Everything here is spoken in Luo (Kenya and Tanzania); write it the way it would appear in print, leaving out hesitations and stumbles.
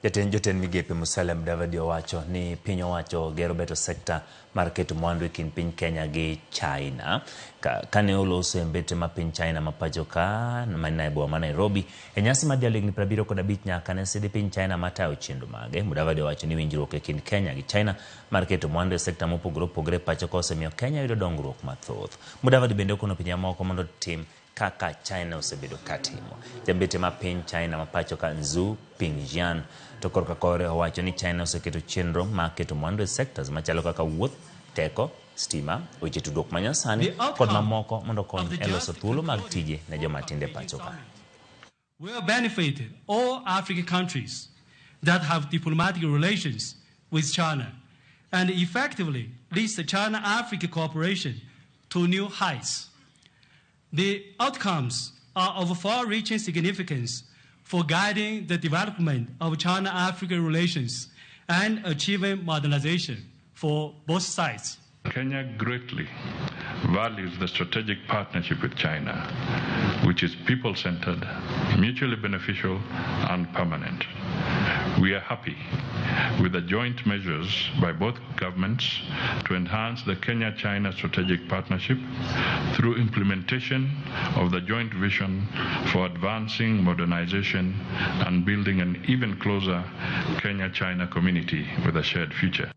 Jotend migepe Musalia owacho ni piny owacho gero beto sekta mar keto mwandu e kind piny Kenya gi China. Kane oloso e mbete ma piny China ma pacho ka e boma ma Nairobi e nyasi mar dialo higni 75 nyaka ne sidi piny China matayo chenro mage. Mudavadi owacho ni winjruok e kind Kenya gi China mar keto mwandu e sekta mopogore opogore pacho ka osemiyo Kenya yudo dongruok mathoth. Mudavadi bende okono pinje moko mondo tim kaka China osebedo katimo. Jambete ma piny China ma pacho ka Nzu Pingjian to korka kore owacho ni China oseketo chenro ma keto mwandu e sectors machalo kaka wuoth, teko, stima, weche tudruok manyasani kod mamoko mondo kony e loso thuolo mag tije ne joma tinde pacho ka. Will benefit all African countries that have diplomatic relations with China and effectively leads the China-Africa cooperation to new heights. The outcomes are of far-reaching significance for guiding the development of China-Africa relations and achieving modernization for both sides. Kenya greatly values the strategic partnership with China, which is people-centered, mutually beneficial, and permanent. We are happy with the joint measures by both governments to enhance the Kenya-China strategic partnership through implementation of the joint vision for advancing modernization and building an even closer Kenya-China community with a shared future.